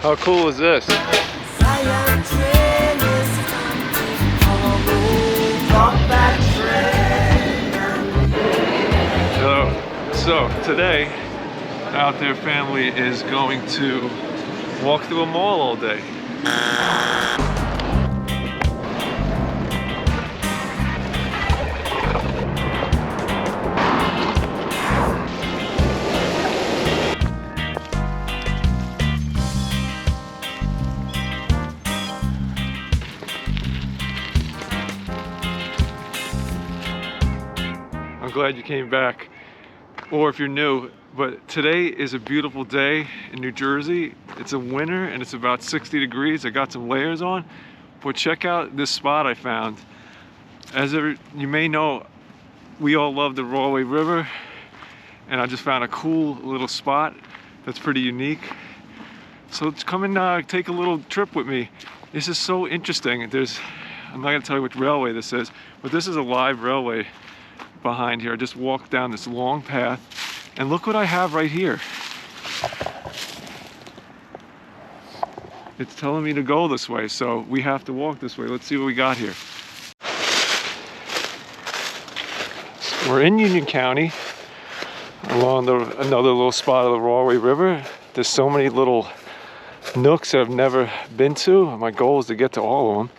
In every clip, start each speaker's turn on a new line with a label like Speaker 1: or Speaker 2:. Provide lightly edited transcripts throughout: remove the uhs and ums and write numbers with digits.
Speaker 1: How cool is this? So today, Outdeh Family is going to walk through a mall all day. I'm glad you came back, or if you're new, but today is a beautiful day in New Jersey. It's a winter and it's about 60 degrees. I got some layers on, but check out this spot I found. As you may know, we all love the Rahway River, and I just found a cool little spot that's pretty unique. So come and take a little trip with me. This is so interesting. I'm not gonna tell you which railway this is, but this is a live railway behind here. I just walked down this long path, and look what I have right here. It's telling me to go this way, so we have to walk this way. Let's see what we got here. We're in Union County, along another little spot of the Rahway River. There's so many little nooks that I've never been to. My goal is to get to all of them.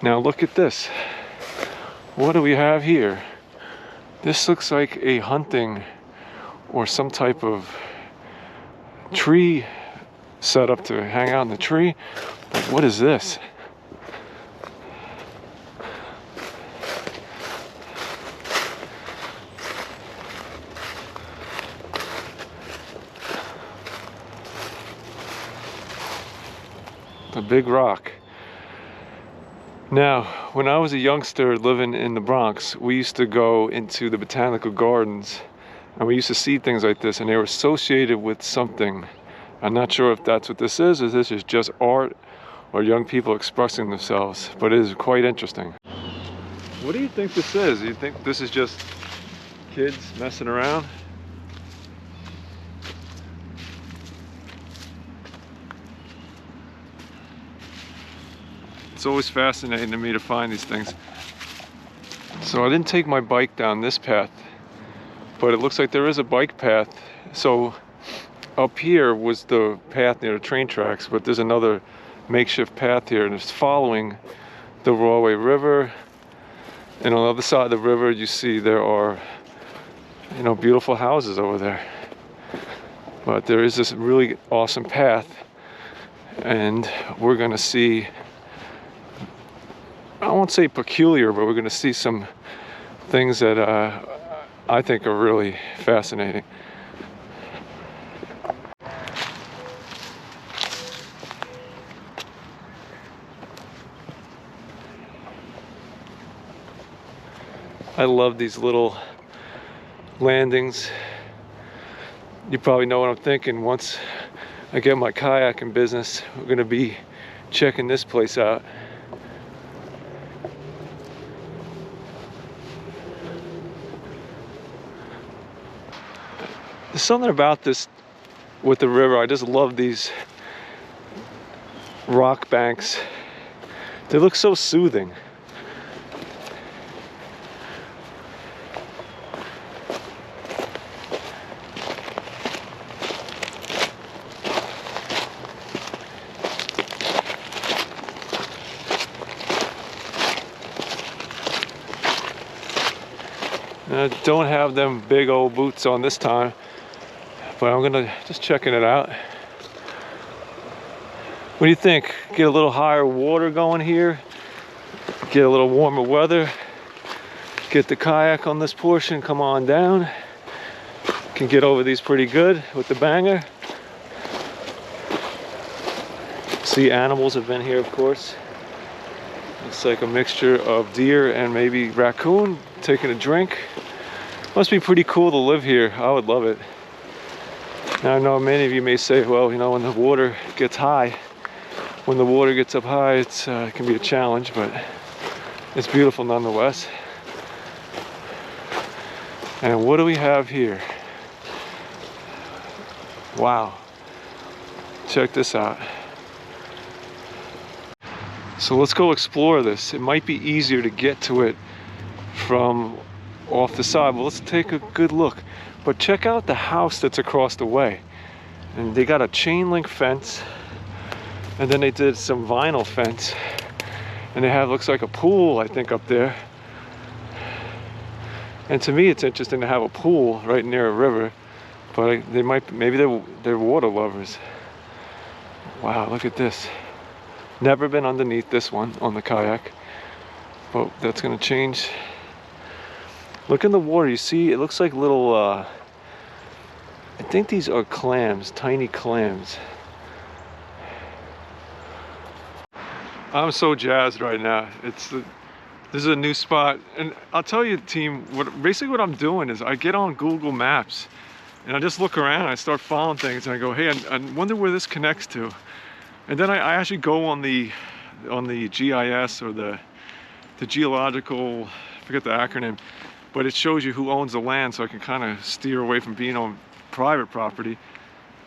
Speaker 1: Now look at this. What do we have here? This looks like a hunting or some type of tree set up to hang out in the tree. But what is this? A big rock. Now, when I was a youngster living in the Bronx, we used to go into the botanical gardens and we used to see things like this, and they were associated with something. I'm not sure if that's what this is, or this is just art or young people expressing themselves, but it is quite interesting. What do you think this is? Do you think this is just kids messing around? It's always fascinating to me to find these things. So I didn't take my bike down this path, but it looks like there is a bike path. So up here was the path near the train tracks, but there's another makeshift path here, and it's following the Rahway River. And on the other side of the river, you see there are, beautiful houses over there. But there is this really awesome path, and we're gonna see, I won't say peculiar, but we're going to see some things that I think are really fascinating. I love these little landings. You probably know what I'm thinking. Once I get my kayaking business, we're going to be checking this place out. There's something about this with the river. I just love these rock banks. They look so soothing. I don't have them big old boots on this time, but I'm gonna just checking it out. What do you think? Get a little higher water going here, get a little warmer weather, get the kayak on this portion, come on down. Can get over these pretty good with the banger. See, animals have been here, of course. It's like a mixture of deer and maybe raccoon taking a drink. Must be pretty cool to live here. I would love it. Now I know many of you may say, well, when the water gets high, when the water gets up high, it can be a challenge, but it's beautiful nonetheless. And what do we have here? Wow. Check this out. So let's go explore this. It might be easier to get to it from off the side. Well, let's take a good look. But check out the house that's across the way. And they got a chain link fence. And then they did some vinyl fence. And they have, looks like a pool, I think, up there. And to me, it's interesting to have a pool right near a river. But they might, maybe they're water lovers. Wow, look at this. Never been underneath this one on the kayak. But that's gonna change. Look in the water, you see, it looks like little, I think these are clams, tiny clams. I'm so jazzed right now. This is a new spot. And I'll tell you, team, basically what I'm doing is I get on Google Maps and I just look around, I start following things and I go, hey, I wonder where this connects to. And then I actually go on the GIS or the geological, I forget the acronym, but it shows you who owns the land, so I can kind of steer away from being on private property.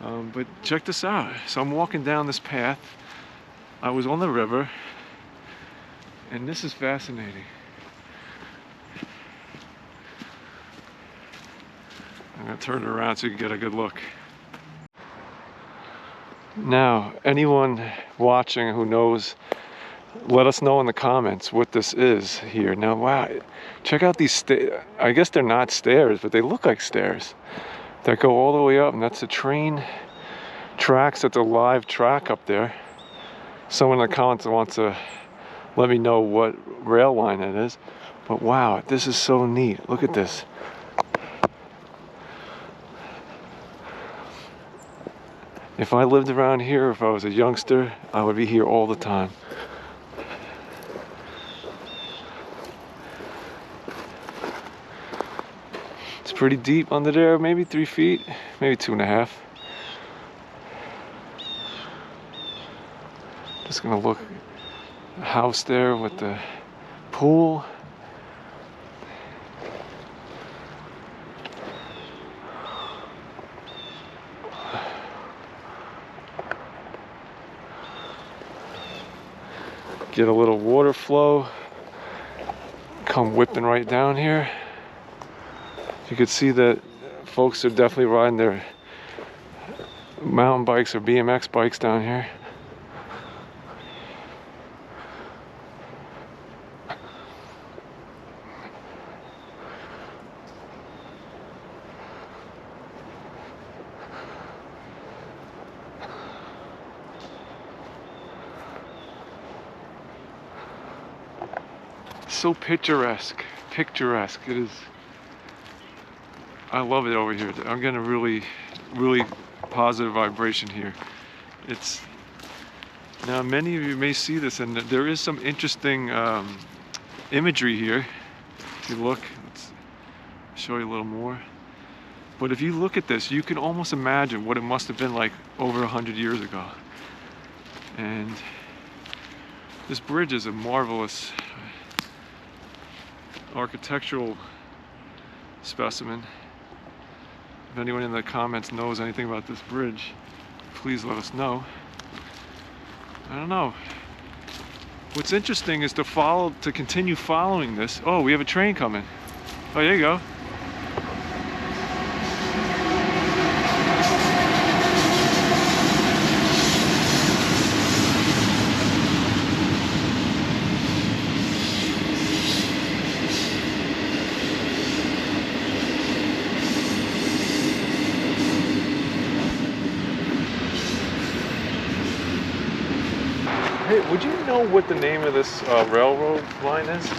Speaker 1: But check this out. So I'm walking down this path. I was on the river, and this is fascinating. I'm gonna turn it around so you can get a good look. Now, anyone watching who knows, let us know in the comments what this is here. Now, wow, check out these stairs. I guess they're not stairs, but they look like stairs that go all the way up, and that's the train tracks. That's a live track up there. Someone in the comments wants to let me know what rail line it is. But wow, this is so neat. Look at this. If I lived around here, if I was a youngster, I would be here all the time. It's pretty deep under there, maybe 3 feet, maybe 2.5. Just gonna look, the house there with the pool. Get a little water flow, come whipping right down here. You can see that folks are definitely riding their mountain bikes or BMX bikes down here. So picturesque it is. I love it over here. I'm getting a really positive vibration here. It's now, many of you may see this, and there is some interesting imagery here. If you look, let's show you a little more. But if you look at this, you can almost imagine what it must have been like over 100 years ago. And this bridge is a marvelous architectural specimen. If anyone in the comments knows anything about this bridge, please let us know. I don't know. What's interesting is to continue following this. Oh, we have a train coming. Oh, there you go. Hey, would you know what the name of this railroad line is?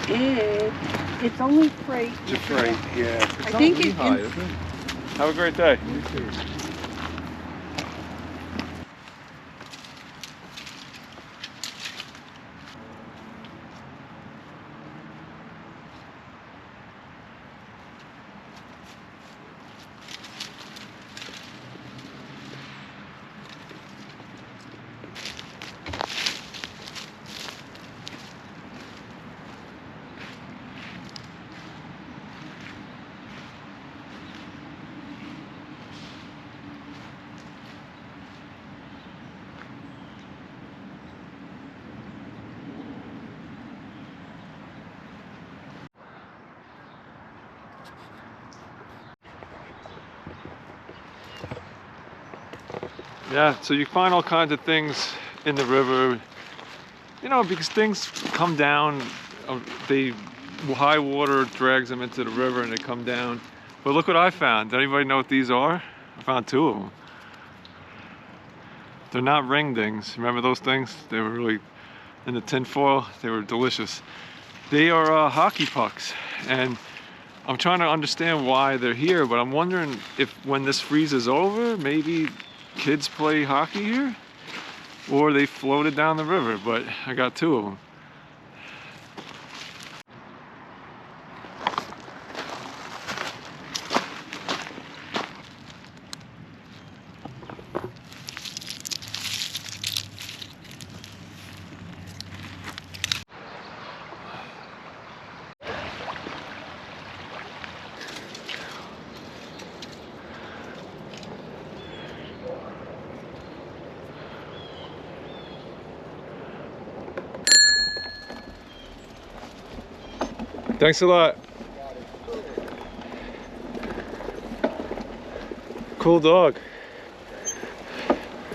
Speaker 2: It's only freight.
Speaker 1: It's freight, yeah. It's
Speaker 2: I
Speaker 1: not
Speaker 2: think
Speaker 1: Lehigh, is it? Have a great day.
Speaker 3: You too.
Speaker 1: Yeah, so you find all kinds of things in the river, you know, because things come down, high water drags them into the river and they come down. But look what I found. Does anybody know what these are? I found 2 of them. They're not ring dings. Remember those things? They were really, in the tin foil, they were delicious. They are hockey pucks. And I'm trying to understand why they're here, but I'm wondering if when this freezes over, maybe kids play hockey here? Or they floated down the river, but I got 2 of them. Thanks a lot. Cool dog.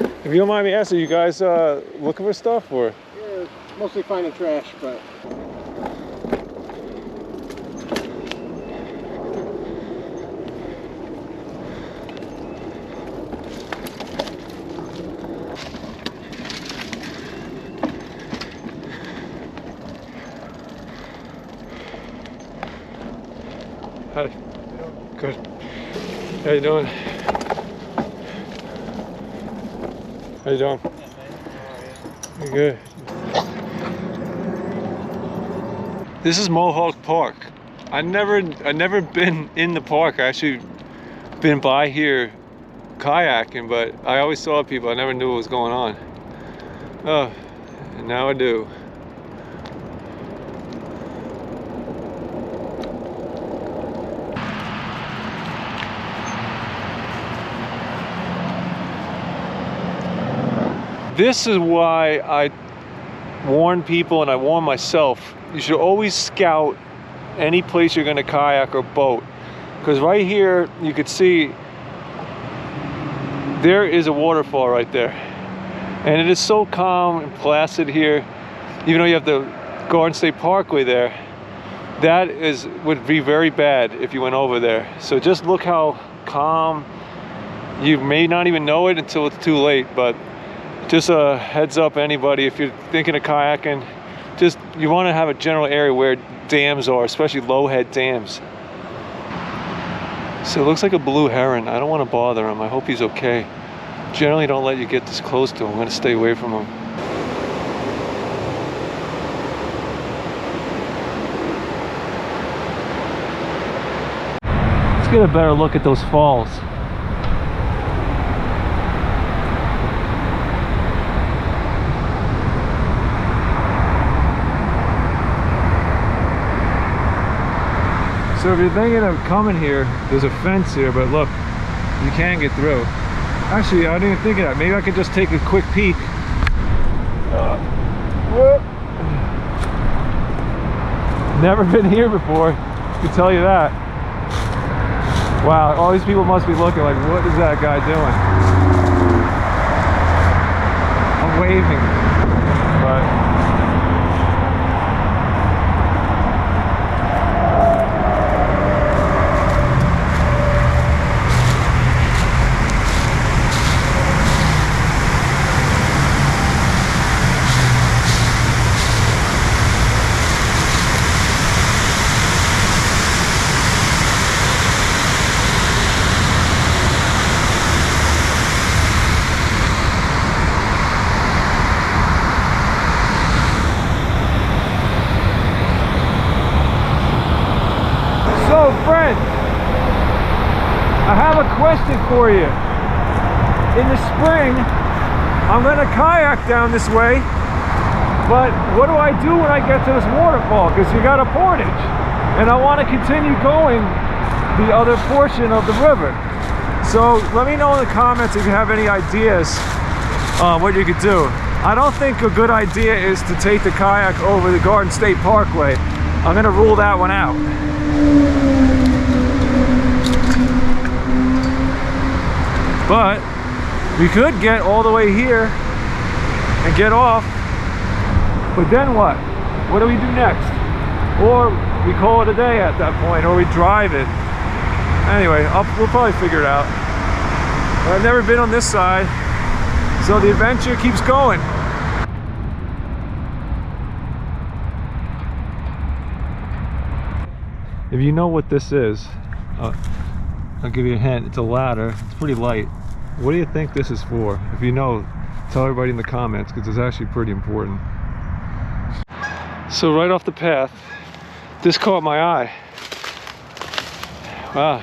Speaker 1: If you don't mind me asking, you guys looking for stuff or?
Speaker 3: Yeah, mostly finding trash, but.
Speaker 1: Hi. Good. How you doing? How you doing? You good? This is Mohawk Park. I never been in the park. I actually been by here kayaking, but I always saw people. I never knew what was going on. Oh, and now I do. This is why I warn people, and I warn myself, you should always scout any place you're going to kayak or boat, because right here you could see there is a waterfall right there, and it is so calm and placid here. Even though you have the Garden State Parkway there, that would be very bad if you went over there. So just look how calm. You may not even know it until it's too late, but just a heads up, anybody, if you're thinking of kayaking, just you want to have a general area where dams are, especially low head dams. So it looks like a blue heron. I don't want to bother him. I hope he's okay. Generally don't let you get this close to him. I'm going to stay away from him. Let's get a better look at those falls. So if you're thinking of coming here, there's a fence here, but look, you can get through. Actually, I didn't even think of that. Maybe I could just take a quick peek. Never been here before, I can tell you that. Wow, all these people must be looking like, what is that guy doing? I'm waving, but I have a question for you. In the spring, I'm going to kayak down this way, but what do I do when I get to this waterfall? Because you got a portage, and I want to continue going the other portion of the river. So let me know in the comments if you have any ideas on what you could do. I don't think a good idea is to take the kayak over the Garden State Parkway. I'm going to rule that one out. But We could get all the way here and get off, but then what? What do we do next? Or we call it a day at that point, or we drive it. Anyway, we'll probably figure it out. But I've never been on this side, so the adventure keeps going. If you know what this is, I'll give you a hint. It's a ladder. It's pretty light. What do you think this is for? If you know, tell everybody in the comments, because it's actually pretty important. So right off the path, this caught my eye. Wow.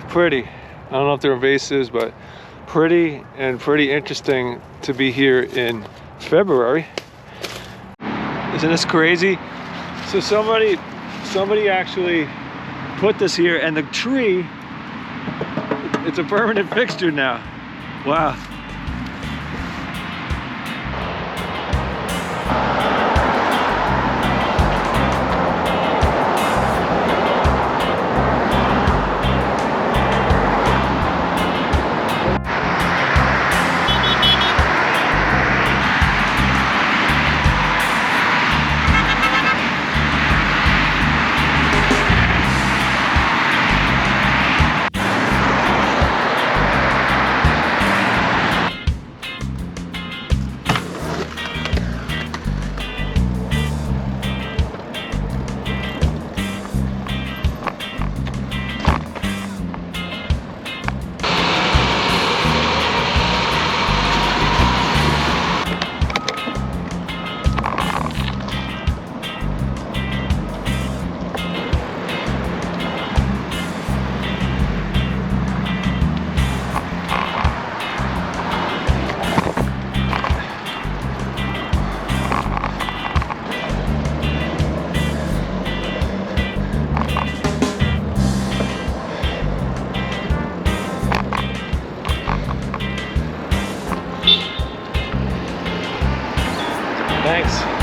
Speaker 1: Pretty. I don't know if they're invasives, but pretty and pretty interesting to be here in February. Isn't this crazy? So somebody actually put this here, and the tree, it's a permanent fixture now. Wow. Thanks.